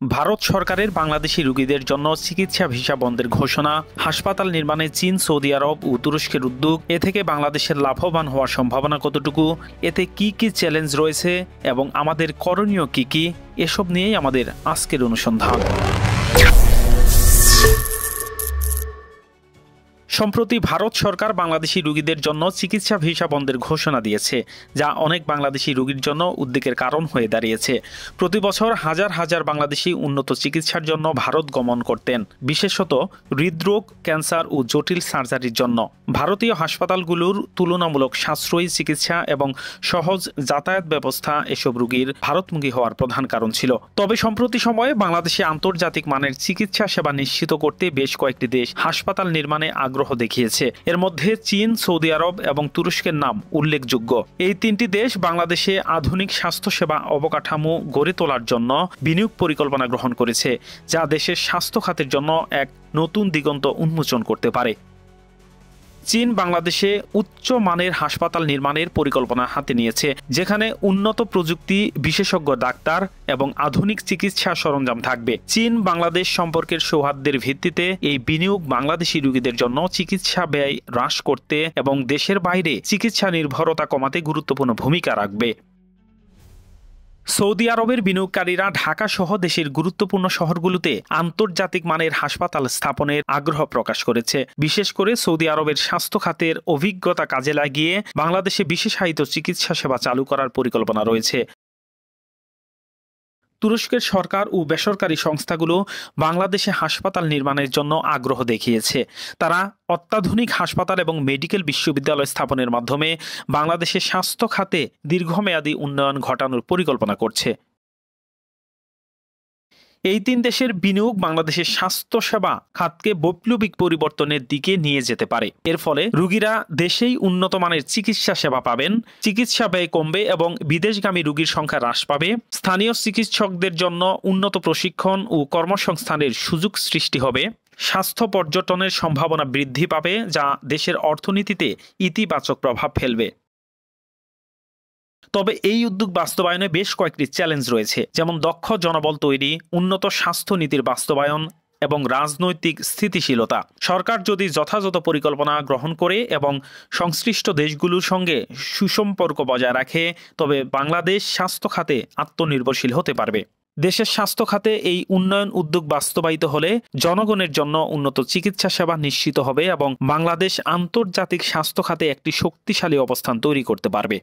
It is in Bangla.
ভারত সরকারের বাংলাদেশি রোগীদের জন্য চিকিৎসা ভিসা বন্ধের ঘোষণা, হাসপাতাল নির্মাণে চীন, সৌদি আরব ও তুরস্কের উদ্যোগ, এ থেকে বাংলাদেশের লাভবান হওয়ার সম্ভাবনা কতটুকু, এতে কি কি চ্যালেঞ্জ রয়েছে এবং আমাদের করণীয় কি এসব নিয়েই আমাদের আজকের অনুসন্ধান। সম্প্রতি ভারত সরকার বাংলাদেশি রোগীদের জন্য চিকিৎসা ভিসা বন্ধের ঘোষণা দিয়েছে, যা অনেক বাংলাদেশি রোগীর জন্য উদ্বেগের কারণ হয়ে দাঁড়িয়েছে। প্রতি বছর হাজার হাজার বাংলাদেশি উন্নত চিকিৎসার জন্য ভারত গমন করতেন, বিশেষত হৃদরোগ, ক্যান্সার ও জটিল সার্জারির জন্য। ভারতীয় হাসপাতালগুলোর তুলনামূলক সাশ্রয়ী চিকিৎসা এবং সহজ যাতায়াত ব্যবস্থা এসব রোগীর ভারতমুখী হওয়ার প্রধান কারণ ছিল। তবে সম্প্রতি সময়ে বাংলাদেশে আন্তর্জাতিক মানের চিকিৎসা সেবা নিশ্চিত করতে বেশ কয়েকটি দেশ হাসপাতাল নির্মাণে আগ্রহ দেখিয়েছে। এর মধ্যে চীন, সৌদি আরব এবং তুরস্কের নাম উল্লেখযোগ্য। এই তিনটি দেশ বাংলাদেশে আধুনিক স্বাস্থ্যসেবা অবকাঠামো গড়ে তোলার জন্য বিনিয়োগ পরিকল্পনা গ্রহণ করেছে, যা দেশের স্বাস্থ্য খাতের জন্য এক নতুন দিগন্ত উন্মোচন করতে পারে। চীন বাংলাদেশে উচ্চ মানের হাসপাতাল নির্মাণের পরিকল্পনা হাতে নিয়েছে, যেখানে উন্নত প্রযুক্তি, বিশেষজ্ঞ ডাক্তার এবং আধুনিক চিকিৎসা সরঞ্জাম থাকবে। চীন বাংলাদেশ সম্পর্কের সৌহার্দ্যের ভিত্তিতে এই বিনিয়োগ বাংলাদেশি রোগীদের জন্য চিকিৎসা ব্যয় হ্রাস করতে এবং দেশের বাইরে চিকিৎসা নির্ভরতা কমাতে গুরুত্বপূর্ণ ভূমিকা রাখবে। সৌদি আরবের বিনিয়োগকারীরা ঢাকা সহ দেশের গুরুত্বপূর্ণ শহরগুলোতে আন্তর্জাতিক মানের হাসপাতাল স্থাপনের আগ্রহ প্রকাশ করেছে। বিশেষ করে সৌদি আরবের স্বাস্থ্য খাতের অভিজ্ঞতা কাজে লাগিয়ে বাংলাদেশে বিশেষায়িত চিকিৎসা সেবা চালু করার পরিকল্পনা রয়েছে। তুরস্কের সরকার ও বেসরকারি সংস্থাগুলো বাংলাদেশে হাসপাতাল নির্মাণের জন্য আগ্রহ দেখিয়েছে। তারা অত্যাধুনিক হাসপাতাল এবং মেডিকেল বিশ্ববিদ্যালয় স্থাপনের মাধ্যমে বাংলাদেশের স্বাস্থ্য খাতে দীর্ঘমেয়াদী উন্নয়ন ঘটানোর পরিকল্পনা করছে। এই তিন দেশের বিনিয়োগ বাংলাদেশের স্বাস্থ্যসেবা খাতকে বৈপ্লবিক পরিবর্তনের দিকে নিয়ে যেতে পারে। এর ফলে রোগীরা দেশেই উন্নত মানের চিকিৎসা সেবা পাবেন, চিকিৎসা ব্যয় কমবে এবং বিদেশগামী রোগীর সংখ্যা হ্রাস পাবে। স্থানীয় চিকিৎসকদের জন্য উন্নত প্রশিক্ষণ ও কর্মসংস্থানের সুযোগ সৃষ্টি হবে। স্বাস্থ্য পর্যটনের সম্ভাবনা বৃদ্ধি পাবে, যা দেশের অর্থনীতিতে ইতিবাচক প্রভাব ফেলবে। তবে এই উদ্যোগ বাস্তবায়নে বেশ কয়েকটি চ্যালেঞ্জ রয়েছে, যেমন দক্ষ জনবল তৈরি, উন্নত স্বাস্থ্য নীতির বাস্তবায়ন এবং রাজনৈতিক স্থিতিশীলতা। সরকার যদি যথাযথ পরিকল্পনা গ্রহণ করে এবং সংশ্লিষ্ট দেশগুলোর সঙ্গে সুসম্পর্ক বজায় রাখে, তবে বাংলাদেশ স্বাস্থ্য খাতে আত্মনির্ভরশীল হতে পারবে। দেশের স্বাস্থ্য খাতে এই উন্নয়ন উদ্যোগ বাস্তবায়িত হলে জনগণের জন্য উন্নত চিকিৎসা সেবা নিশ্চিত হবে এবং বাংলাদেশ আন্তর্জাতিক স্বাস্থ্য খাতে একটি শক্তিশালী অবস্থান তৈরি করতে পারবে।